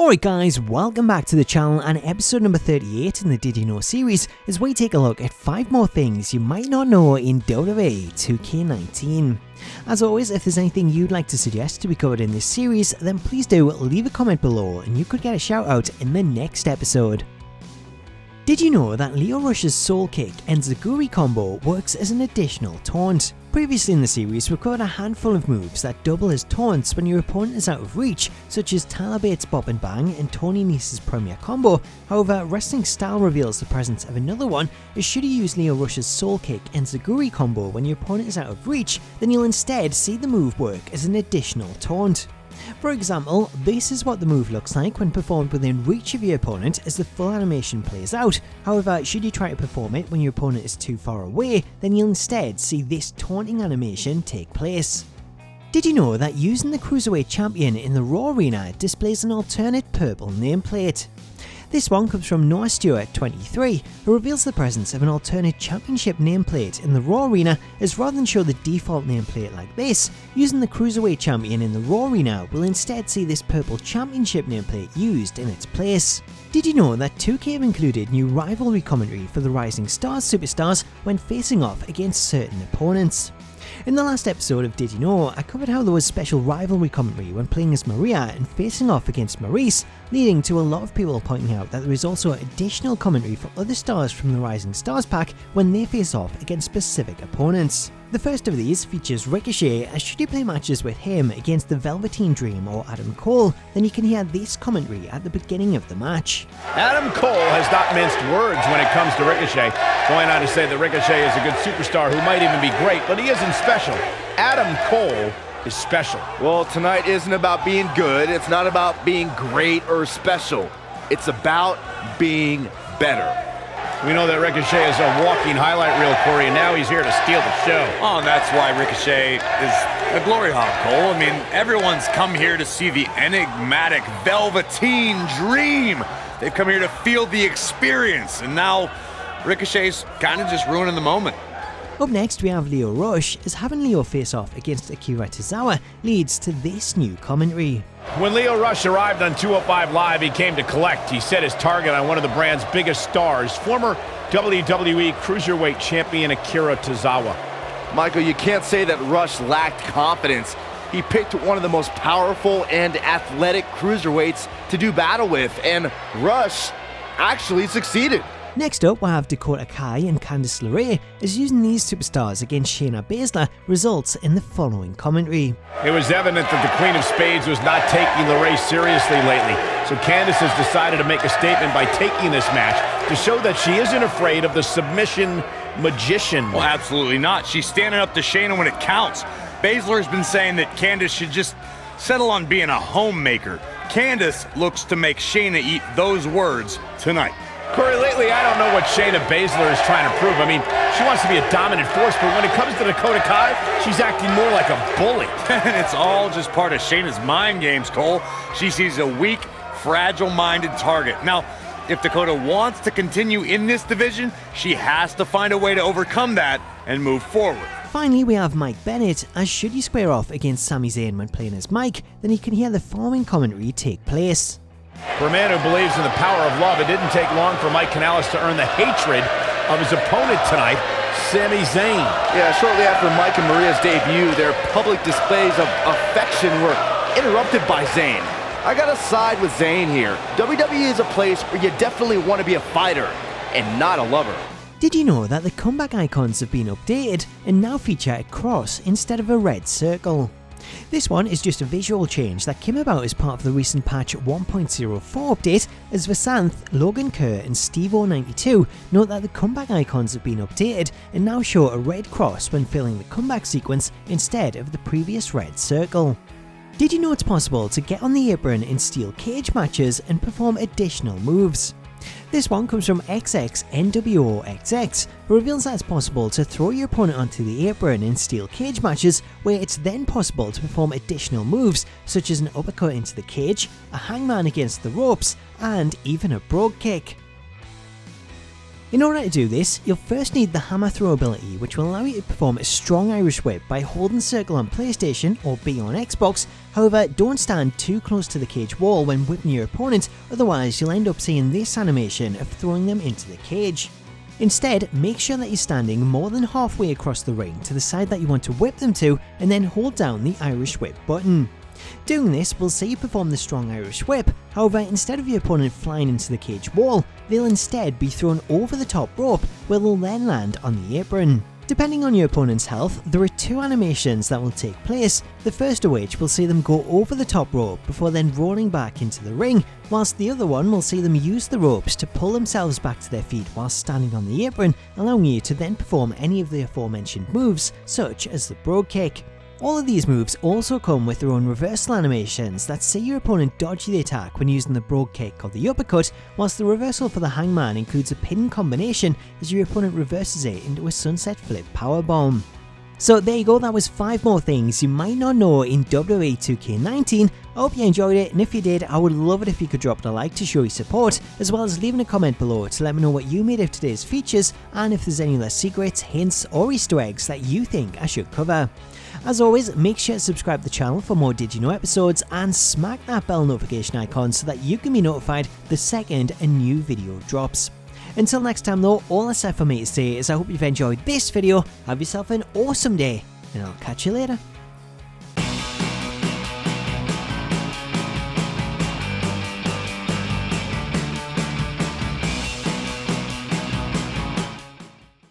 Alright guys, welcome back to the channel and episode number 38 in the Did You Know series as we take a look at 5 more things you might not know in WWE 2K19. As always, if there's anything you'd like to suggest to be covered in this series, then please do leave a comment below and you could get a shout out in the next episode. Did you know that Lio Rush's Soul Kick and Zaguri combo works as an additional taunt? Previously in the series, we covered a handful of moves that double as taunts when your opponent is out of reach, such as Tyler Bates' Bop and Bang and Tony Nese's Premier Combo. However, Wrestling Style reveals the presence of another one, as should you use Lio Rush's Soul Kick and Zaguri combo when your opponent is out of reach, then you'll instead see the move work as an additional taunt. For example, this is what the move looks like when performed within reach of your opponent as the full animation plays out. However, should you try to perform it when your opponent is too far away, then you'll instead see this taunting animation take place. Did you know that using the Cruiserweight Champion in the Raw arena displays an alternate purple nameplate? This one comes from Noah Stewart 23, who reveals the presence of an alternate championship nameplate in the Raw arena, as rather than show the default nameplate like this, using the Cruiserweight Champion in the Raw arena will instead see this purple championship nameplate used in its place. Did you know that 2K have included new rivalry commentary for the Rising Stars superstars when facing off against certain opponents? In the last episode of Did You Know, I covered how there was special rivalry commentary when playing as Maria and facing off against Maurice, leading to a lot of people pointing out that there is also additional commentary for other stars from the Rising Stars pack when they face off against specific opponents. The first of these features Ricochet, as should you play matches with him against the Velveteen Dream or Adam Cole, then you can hear this commentary at the beginning of the match. Adam Cole has not minced words when it comes to Ricochet, going on to say that Ricochet is a good superstar who might even be great, but he isn't special. Adam Cole is special. Well, tonight isn't about being good, it's not about being great or special. It's about being better. We know that Ricochet is a walking highlight reel, Corey, and now he's here to steal the show. Oh, and that's why Ricochet is a glory hog, Cole. I mean, everyone's come here to see the enigmatic Velveteen Dream. They've come here to feel the experience, and now Ricochet's kind of just ruining the moment. Up next we have Lio Rush, as having Lio face off against Akira Tozawa leads to this new commentary. When Lio Rush arrived on 205 Live, he came to collect. He set his target on one of the brand's biggest stars, former WWE Cruiserweight Champion Akira Tozawa. Michael, you can't say that Rush lacked confidence. He picked one of the most powerful and athletic cruiserweights to do battle with, and Rush actually succeeded. Next up, we'll have Dakota Kai and Candice LeRae, as using these superstars against Shayna Baszler results in the following commentary. It was evident that the Queen of Spades was not taking LeRae seriously lately, so Candice has decided to make a statement by taking this match to show that she isn't afraid of the submission magician. Well, absolutely not. She's standing up to Shayna when it counts. Baszler has been saying that Candice should just settle on being a homemaker. Candice looks to make Shayna eat those words tonight. Corey, lately I don't know what Shayna Baszler is trying to prove. I mean, she wants to be a dominant force, but when it comes to Dakota Kai, she's acting more like a bully. And it's all just part of Shayna's mind games, Cole. She sees a weak, fragile-minded target. Now, if Dakota wants to continue in this division, she has to find a way to overcome that and move forward. Finally, we have Mike Bennett, as should you square off against Sami Zayn when playing as Mike, then you can hear the following commentary take place. For a man who believes in the power of love, it didn't take long for Mike Canales to earn the hatred of his opponent tonight, Sami Zayn. Yeah, shortly after Mike and Maria's debut, their public displays of affection were interrupted by Zayn. I gotta side with Zayn here. WWE is a place where you definitely want to be a fighter and not a lover. Did you know that the comeback icons have been updated and now feature a cross instead of a red circle? This one is just a visual change that came about as part of the recent patch 1.04 update, as Vasanth, Logan Kerr and Steve-O92 note that the comeback icons have been updated and now show a red cross when filling the comeback sequence instead of the previous red circle. Did you know it's possible to get on the apron in steel cage matches and perform additional moves? This one comes from XXNWOXX, who reveals that it's possible to throw your opponent onto the apron in steel cage matches, where it's then possible to perform additional moves such as an uppercut into the cage, a hangman against the ropes, and even a brogue kick. In order to do this, you'll first need the hammer throw ability, which will allow you to perform a strong Irish whip by holding circle on PlayStation or B on Xbox. However, don't stand too close to the cage wall when whipping your opponent, otherwise you'll end up seeing this animation of throwing them into the cage. Instead, make sure that you're standing more than halfway across the ring to the side that you want to whip them to, and then hold down the Irish whip button. Doing this will see you perform the strong Irish whip. However, instead of your opponent flying into the cage wall, they'll instead be thrown over the top rope, where they'll then land on the apron. Depending on your opponent's health, there are two animations that will take place, the first of which will see them go over the top rope before then rolling back into the ring, whilst the other one will see them use the ropes to pull themselves back to their feet whilst standing on the apron, allowing you to then perform any of the aforementioned moves, such as the Brogue Kick. All of these moves also come with their own reversal animations that see your opponent dodge the attack when using the Brogue Kick or the uppercut, whilst the reversal for the Hangman includes a pin combination as your opponent reverses it into a sunset flip powerbomb. So there you go, that was 5 more things you might not know in WWE 2K19. I hope you enjoyed it, and if you did, I would love it if you could drop a like to show your support, as well as leaving a comment below to let me know what you made of today's features, and if there's any other secrets, hints or Easter eggs that you think I should cover. As always, make sure to subscribe to the channel for more Did You Know episodes, and smack that bell notification icon so that you can be notified the second a new video drops. Until next time though, all that's left for me to say is I hope you've enjoyed this video, have yourself an awesome day, and I'll catch you later.